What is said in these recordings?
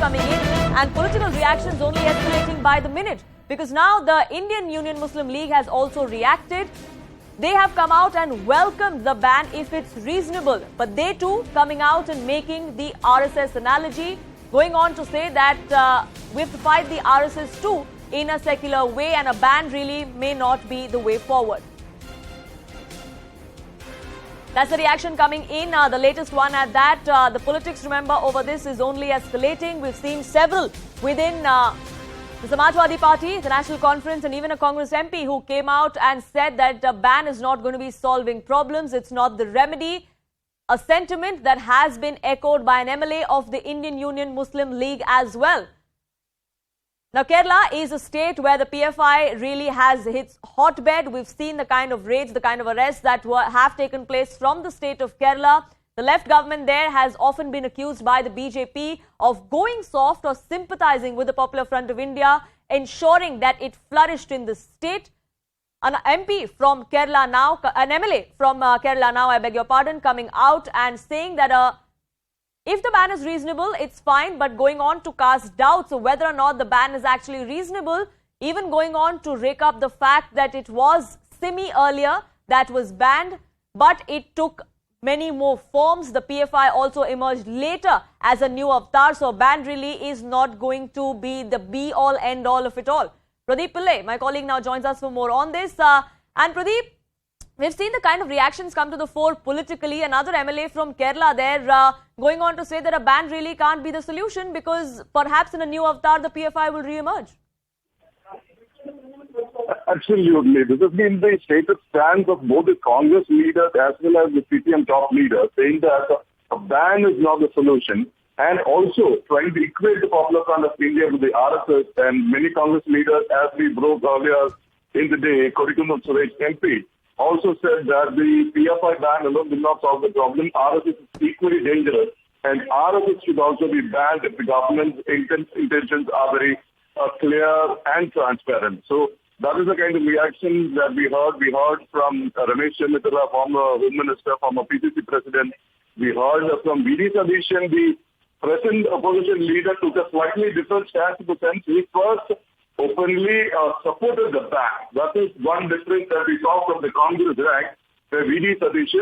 coming in and political reactions only escalating by the minute. Because now the Indian Union Muslim League has also reacted. They have come out and welcomed the ban if it's reasonable. But they too coming out and making the RSS analogy, going on to say that we have to fight the RSS too in a secular way, and a ban really may not be the way forward. That's the reaction coming in, the latest one at that. The politics, remember, over this is only escalating. We've seen several within the Samajwadi Party, the National Conference, and even a Congress MP who came out and said that the ban is not going to be solving problems. It's not the remedy. A sentiment that has been echoed by an MLA of the Indian Union Muslim League as well. Now, Kerala is a state where the PFI really has its hotbed. We've seen the kind of raids, the kind of arrests that have taken place from the state of Kerala. The left government there has often been accused by the BJP of going soft or sympathizing with the Popular Front of India, ensuring that it flourished in the state. An MP from Kerala now, an MLA from Kerala now, I beg your pardon, coming out and saying that if the ban is reasonable, it's fine, but going on to cast doubts of whether or not the ban is actually reasonable, even going on to rake up the fact that it was Simi earlier that was banned, but it took many more forms. The PFI also emerged later as a new avatar, so ban really is not going to be the be-all, end-all of it all. Pradeep Pillai, my colleague, now joins us for more on this. And Pradeep, we've seen the kind of reactions come to the fore politically. Another MLA from Kerala there going on to say that a ban really can't be the solution because perhaps in a new avatar the PFI will re-emerge. Absolutely. This has been the stated stance of both the Congress leaders as well as the CPM top leaders, saying that a ban is not the solution, and also trying to equate the Popular Front of India with the RSS. And many Congress leaders, as we broke earlier in the day, Kodikkunnu Suresh MP, also said that the PFI ban alone will not solve the problem. RSS is equally dangerous, and RSS should also be banned if the government's intentions are very clear and transparent. So that is the kind of reaction that we heard. We heard from Ramesh Mitra, former Home Minister, former PCC President. We heard from V.D. Satish, the present opposition leader, took a slightly different stance in the sense he first openly supported the ban. That is one difference that we saw from the Congress rank, where V.D. Satish,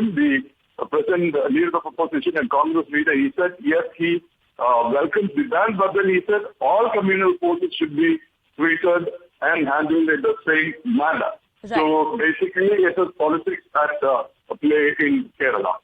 the present leader of opposition and Congress leader, he said, yes, he welcomes the ban, but then he said all communal forces should be treated and handled in the same manner. Right. So basically, it is politics at play in Kerala.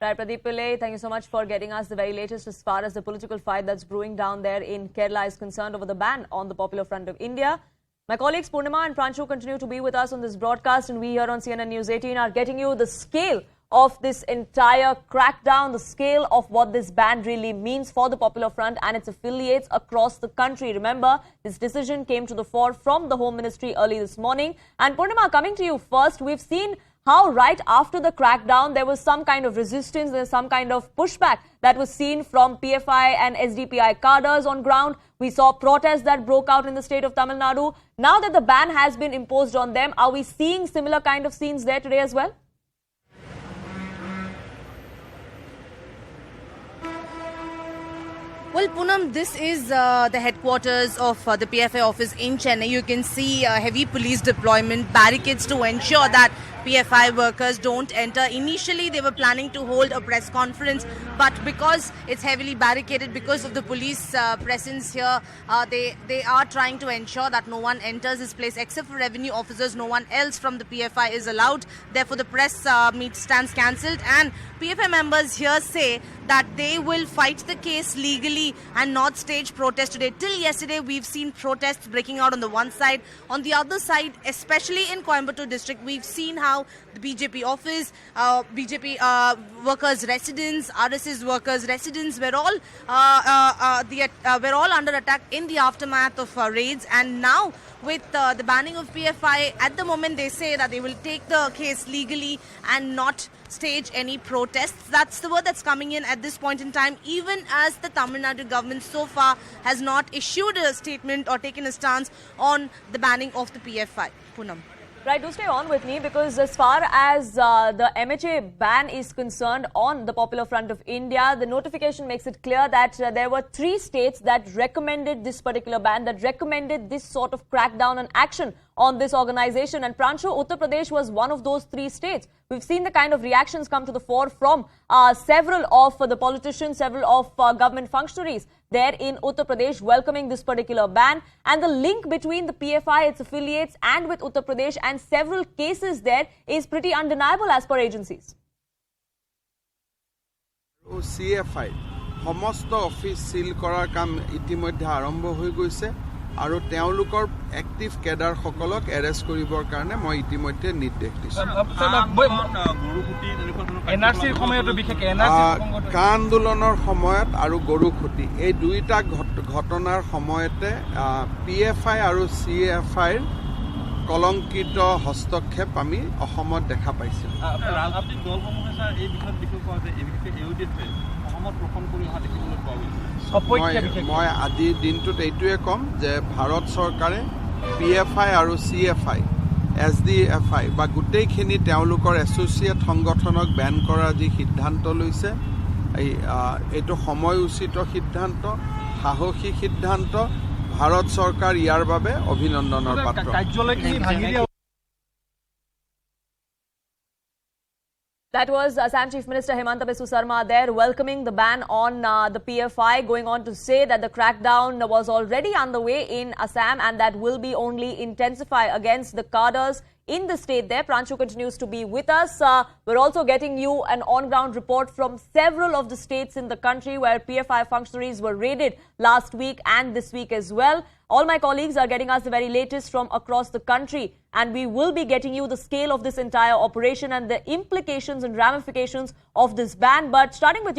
Right, Pradeep Pillai, thank you so much for getting us the very latest as far as the political fight that's brewing down there in Kerala is concerned over the ban on the Popular Front of India. My colleagues Purnima and Pranchu continue to be with us on this broadcast, and we here on CNN News 18 are getting you the scale of this entire crackdown, the scale of what this ban really means for the Popular Front and its affiliates across the country. Remember, this decision came to the fore from the Home Ministry early this morning. And Purnima, coming to you first, we've seen how right after the crackdown, there was some kind of resistance, there's some kind of pushback that was seen from PFI and SDPI cadres on ground. We saw protests that broke out in the state of Tamil Nadu. Now that the ban has been imposed on them, are we seeing similar kind of scenes there today as well? Well, Poonam, this is the headquarters of the PFI office in Chennai. You can see heavy police deployment, barricades to ensure that PFI workers don't enter. Initially, they were planning to hold a press conference, but because it's heavily barricaded, because of the police presence here, they are trying to ensure that no one enters this place except for revenue officers. No one else from the PFI is allowed. Therefore, the press meet stands cancelled, and PFI members here say that they will fight the case legally and not stage protest today. Till yesterday, we've seen protests breaking out on the one side. On the other side, especially in Coimbatore district, we've seen how the BJP office, BJP workers' residence, RSS workers' residence were all under attack in the aftermath of raids. And now, with the banning of PFI, at the moment they say that they will take the case legally and not stage any protests. That's the word that's coming in at this point in time, even as the Tamil Nadu government so far has not issued a statement or taken a stance on the banning of the PFI. Poonam. Right, do stay on with me because as far as the MHA ban is concerned on the Popular Front of India, the notification makes it clear that there were 3 states that recommended this particular ban, that recommended this sort of crackdown and action on this organization. And Pranshu, Uttar Pradesh was one of those 3 states. We've seen the kind of reactions come to the fore from several of the politicians, several of government functionaries there in Uttar Pradesh welcoming this particular ban. And the link between the PFI, its affiliates, and with Uttar Pradesh and several cases there is pretty undeniable as per agencies. CFI সমস্ত office seal কৰাৰ কাম ইতিমধ্যে আৰম্ভ হৈ গৈছে আৰু তেওঁলোকৰ active cadre সকলক arrest কৰিবৰ কাৰণে মই ইতিমধ্যে নিৰ্দেশ দিছোঁ কা আন্দোলনৰ সময়ত আৰু গৰুখুটি এই দুইটা ঘটনাৰ সময়তে PFI আৰু CFI ৰ কলংকিত হস্তক্ষেপ আমি অসমত দেখা পাইছিলোঁ ৰাজনৈতিক দলসমূহে স্যাৰ এই বিষয়ত বিশেষ কোৱা যে এই বিশেষ এওডিতে অসমত প্ৰখন কৰি অহা দেখিবলৈ পোৱা গৈছে মই আজিৰ দিনটোত এইটোৱে ক'ম যে ভাৰত চৰকাৰে PFI আৰু CFI SDFI বা গোটেইখিনি তেওঁলোকৰ এছ'চিয়েট সংগঠনক বেন কৰাৰ যি সিদ্ধান্ত লৈছে এইটো সময়োচিত সিদ্ধান্ত সাহসী সিদ্ধান্ত ভাৰত চৰকাৰ ইয়াৰ বাবে অভিনন্দনৰ পাত্ৰ That was Assam Chief Minister Himanta Biswa Sarma there welcoming the ban on the PFI, going on to say that the crackdown was already underway in Assam and that will be only intensify against the cadres in the state there. Pranshu continues to be with us. We're also getting you an on-ground report from several of the states in the country where PFI functionaries were raided last week and this week as well. All my colleagues are getting us the very latest from across the country, and we will be getting you the scale of this entire operation and the implications and ramifications of this ban. But starting with you,